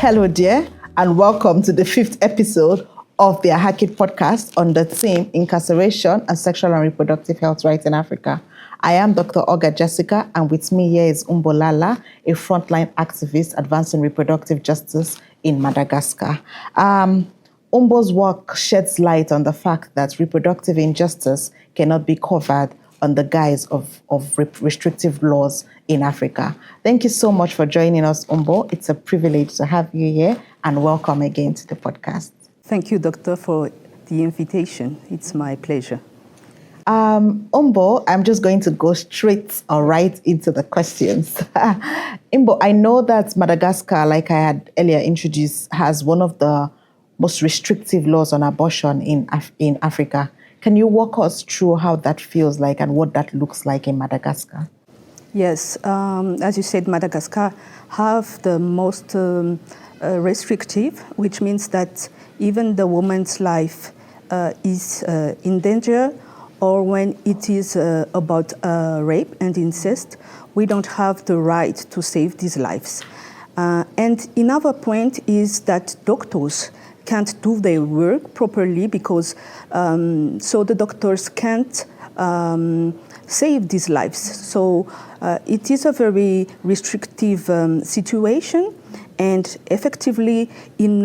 Hello, dear, and welcome to the 5th episode of the Ahaki podcast on the theme Incarceration and Sexual and Reproductive Health Rights in Africa. I am Dr. Olga Jessica, and with me here is Mbolala, a frontline activist advancing reproductive justice in Madagascar. Umbo's work sheds light on the fact that reproductive injustice cannot be covered on the guise of restrictive laws in Africa. Thank you so much for joining us, Umbo. It's a privilege to have you here, and welcome again to the podcast. Thank you, Doctor, for the invitation. It's my pleasure. Umbo, I'm just going to go straight or right into the questions. Umbo, I know that Madagascar, like I had earlier introduced, has one of the most restrictive laws on abortion in Africa. Can you walk us through how that feels like and what that looks like in Madagascar? Yes, as you said, Madagascar have the most restrictive, which means that even the woman's life is in danger, or when it is about rape and incest, we don't have the right to save these lives. And another point is that doctors can't do their work properly because so the doctors can't save these lives. So it is a very restrictive situation, and effectively in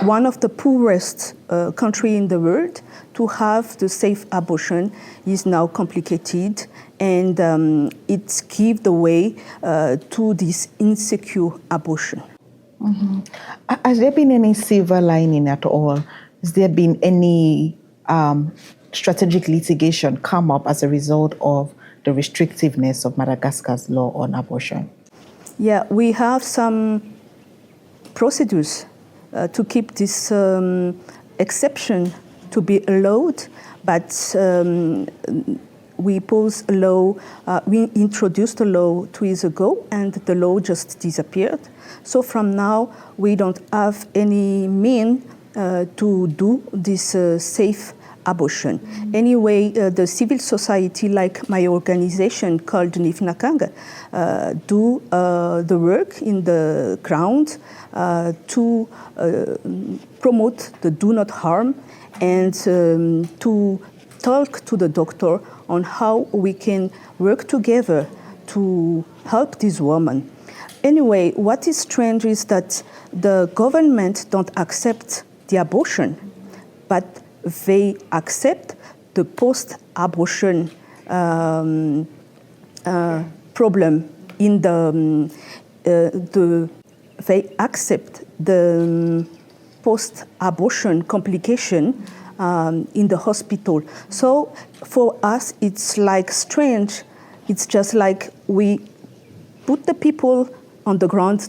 one of the poorest country in the world, to have the safe abortion is now complicated, and it gives the way to this insecure abortion. Mm-hmm. Has there been any silver lining at all? Has there been any strategic litigation come up as a result of the restrictiveness of Madagascar's law on abortion? Yeah, we have some procedures to keep this exception to be allowed, but we posed a law, we introduced a law 2 years ago, and the law just disappeared. So from now, we don't have any mean to do this safe abortion. Anyway, the civil society, like my organization called Nifnakanga, do the work in the ground to promote the do not harm and to talk to the doctor on how we can work together to help this woman. Anyway, what is strange is that the government don't accept the abortion, but they accept the post-abortion problem in they accept the post-abortion complication in the hospital. So for us, it's like strange. It's just like we put the people on the ground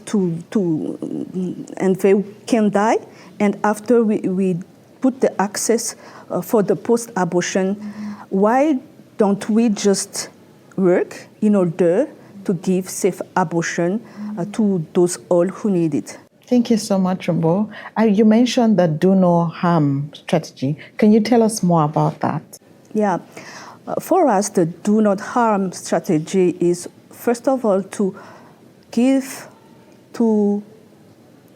and they can die. And after we put the access for the post-abortion, why don't we just work in order to give safe abortion to those all who need it? Thank you so much, Umbo. You mentioned the do no harm strategy. Can you tell us more about that? Yeah. For us, the do not harm strategy is, first of all, to give to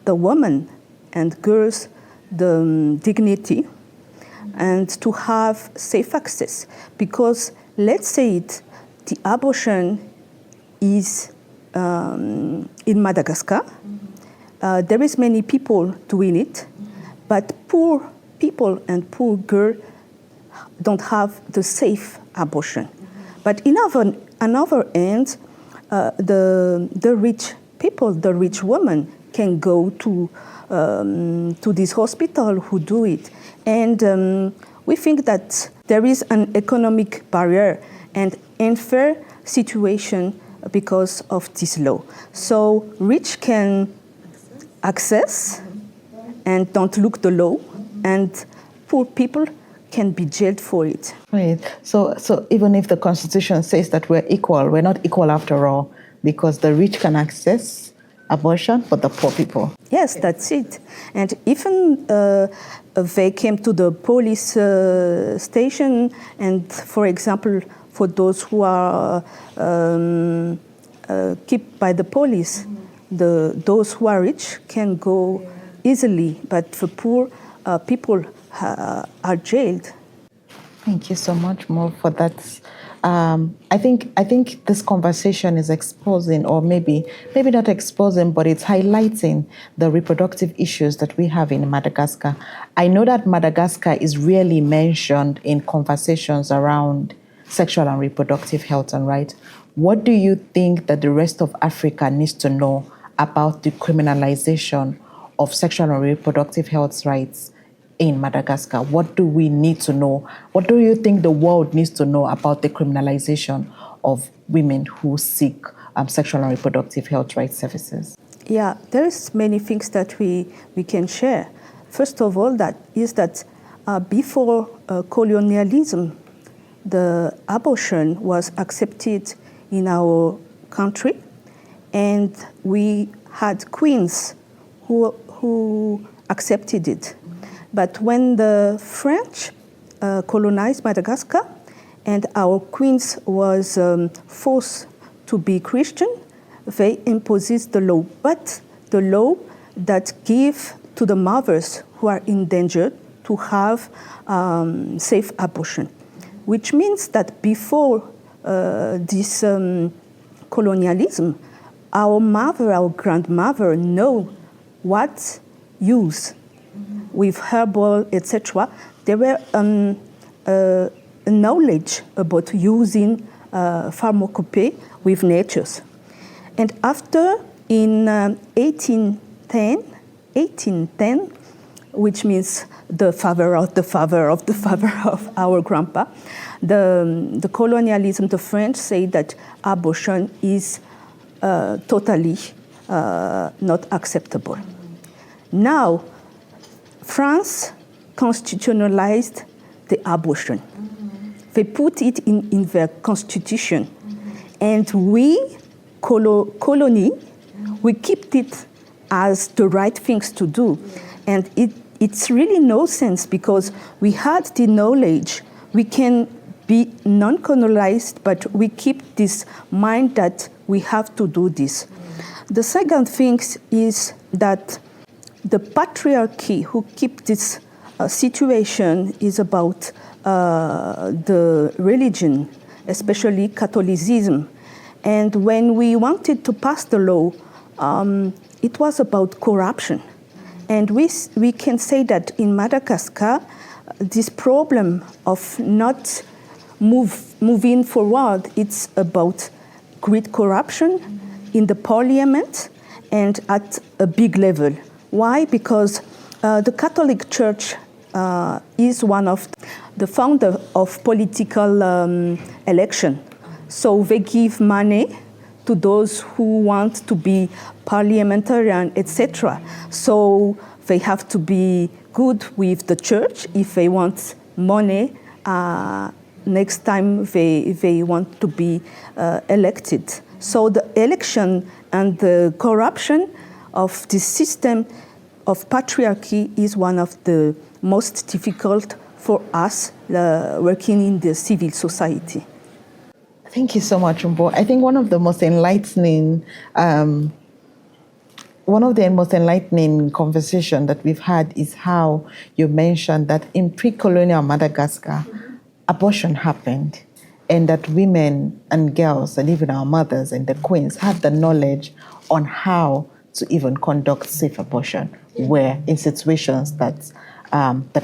the woman and girls the dignity and to have safe access. Because let's say the abortion is in Madagascar. There is many people doing it, but poor people and poor girls don't have the safe abortion. But in another end, the rich people, the rich women, can go to this hospital who do it. And we think that there is an economic barrier and unfair situation because of this law. So rich can access and don't look the law, and poor people can be jailed for it. Right. So even if the Constitution says that we're equal, we're not equal after all, because the rich can access abortion, but the poor people. Yes, that's it. And even they came to the police station, and for example, for those who are kept by the police, those who are rich can go easily, but the poor people are jailed. Thank you so much, Mo, for that. I think this conversation is exposing, or maybe not exposing, but it's highlighting the reproductive issues that we have in Madagascar. I know that Madagascar is rarely mentioned in conversations around sexual and reproductive health and rights. What do you think that the rest of Africa needs to know about the criminalization of sexual and reproductive health rights in Madagascar? What do we need to know? What do you think the world needs to know about the criminalization of women who seek sexual and reproductive health rights services? Yeah, there's many things that we can share. First of all, that before colonialism, the abortion was accepted in our country, and we had queens who accepted it. But when the French colonized Madagascar and our queens was forced to be Christian, they imposed the law. But the law that gave to the mothers who are in danger to have safe abortion, which means that before this colonialism, our grandmother know what use with herbal, etc. There were knowledge about using pharmacopée with natures. And after, in 1810, which means the father of the father of the father of our grandpa, the colonialism, the French say that abortion is totally not acceptable. Now, France constitutionalized the abortion. They put it in their constitution. And we, colony, we kept it as the right things to do. And it's really no sense, because we had the knowledge. We can be non-colonized, but we keep this mind that we have to do this. The second thing is that the patriarchy who keep this situation is about the religion, especially Catholicism. And when we wanted to pass the law, it was about corruption. And we can say that in Madagascar, this problem of not moving forward, it's about great corruption in the parliament and at a big level. Why? Because the Catholic Church is one of the founder of political election. So they give money to those who want to be parliamentarian, etc. So they have to be good with the church if they want money next time they want to be elected. So the election and the corruption of this system of patriarchy is one of the most difficult for us working in the civil society. Thank you so much, Mbo. I think one of the most enlightening conversation that we've had is how you mentioned that in pre-colonial Madagascar, abortion happened, and that women and girls and even our mothers and the queens had the knowledge on how to even conduct safe abortion where in situations that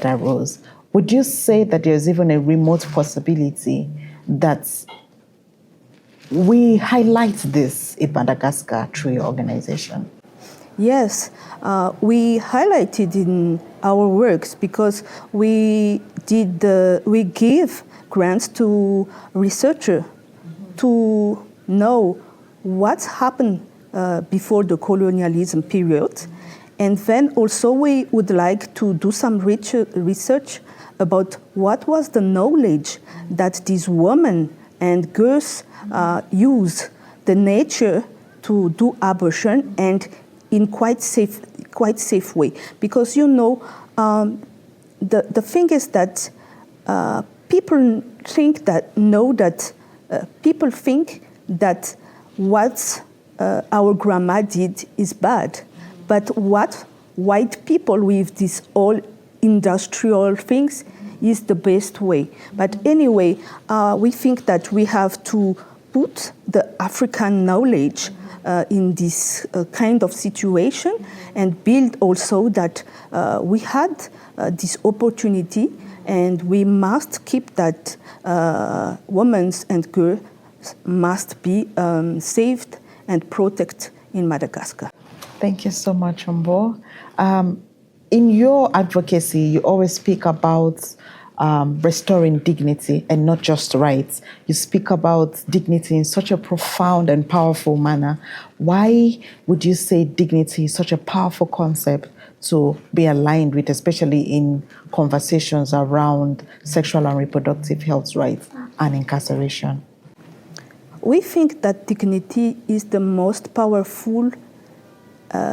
arose. Would you say that there's even a remote possibility that we highlight this in Madagascar through your organization? Yes, we highlighted in our works because we give grants to researchers to know what happened before the colonialism period. And then also we would like to do some research about what was the knowledge that these women and girls use the nature to do abortion, and in quite safe way. Because the thing is that people think that what our grandma did is bad. But what white people with these all industrial things is the best way. But anyway, we think that we have to put the African knowledge in this kind of situation and build also that we had this opportunity and we must keep that women and girls must be saved and protected in Madagascar. Thank you so much, Mbo. In your advocacy, you always speak about restoring dignity and not just rights. You speak about dignity in such a profound and powerful manner. Why would you say dignity is such a powerful concept to be aligned with, especially in conversations around sexual and reproductive health rights and incarceration? We think that dignity is the most powerful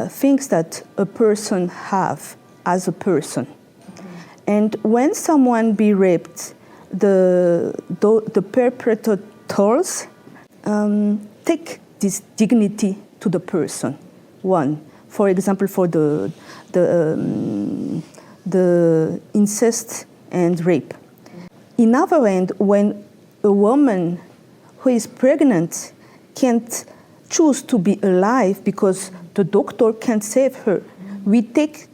things that a person have as a person. And when someone be raped, the perpetrators take this dignity to the person. One, for example, for the incest and rape. In other hand, when a woman who is pregnant can't choose to be alive because the doctor can't save her, we take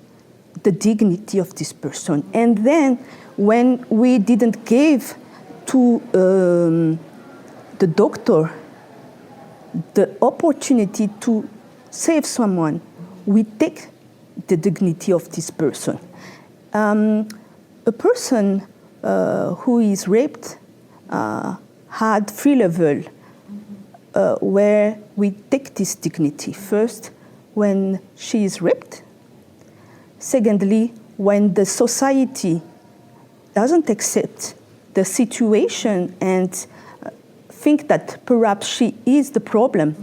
the dignity of this person. And then when we didn't give to the doctor the opportunity to save someone, we take the dignity of this person. A person who is raped had 3 levels where we take this dignity. First, when she is raped. Secondly, when the society doesn't accept the situation and think that perhaps she is the problem,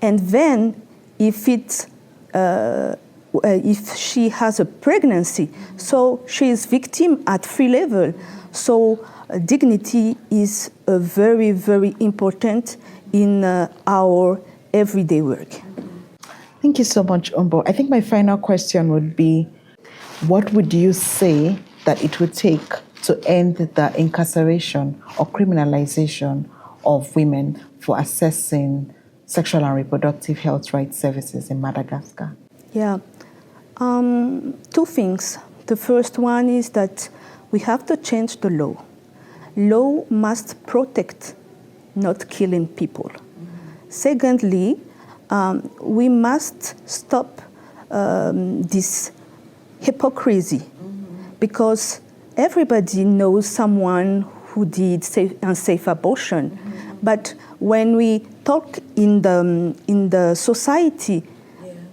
and then if she has a pregnancy, so she is victim at 3 levels. So dignity is very, very important in our everyday work. Thank you so much, Mbo. I think my final question would be, what would you say that it would take to end the incarceration or criminalization of women for accessing sexual and reproductive health rights services in Madagascar? Yeah, 2 things. The first one is that we have to change the law. Law must protect, not killing people. Secondly, we must stop this hypocrisy, because everybody knows someone who did unsafe abortion. But when we talk in the society,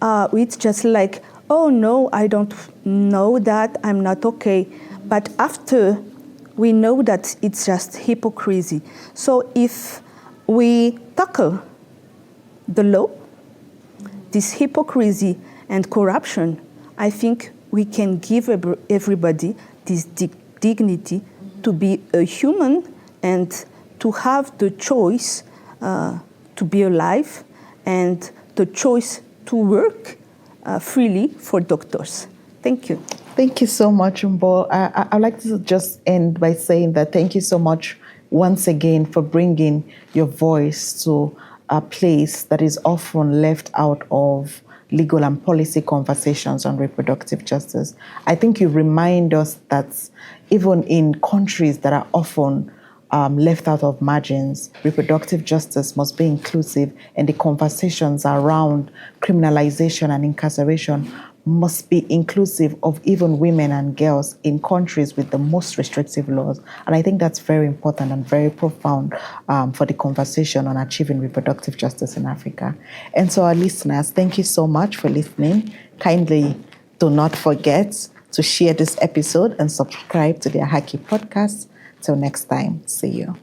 it's just like, oh no, I don't know that, I'm not okay. But after, we know that it's just hypocrisy. So if we tackle the law, this hypocrisy and corruption, I think we can give everybody this dignity to be a human and to have the choice to be alive and the choice to work freely for doctors. Thank you. Thank you so much, Mbo. I'd like to just end by saying that thank you so much once again for bringing your voice to a place that is often left out of legal and policy conversations on reproductive justice. I think you remind us that even in countries that are often left out of margins, reproductive justice must be inclusive, and the conversations around criminalization and incarceration must be inclusive of even women and girls in countries with the most restrictive laws. And I think that's very important and very profound for the conversation on achieving reproductive justice in Africa. And so our listeners, thank you so much for listening. Kindly do not forget to share this episode and subscribe to the Ahaki podcast. Till next time, see you.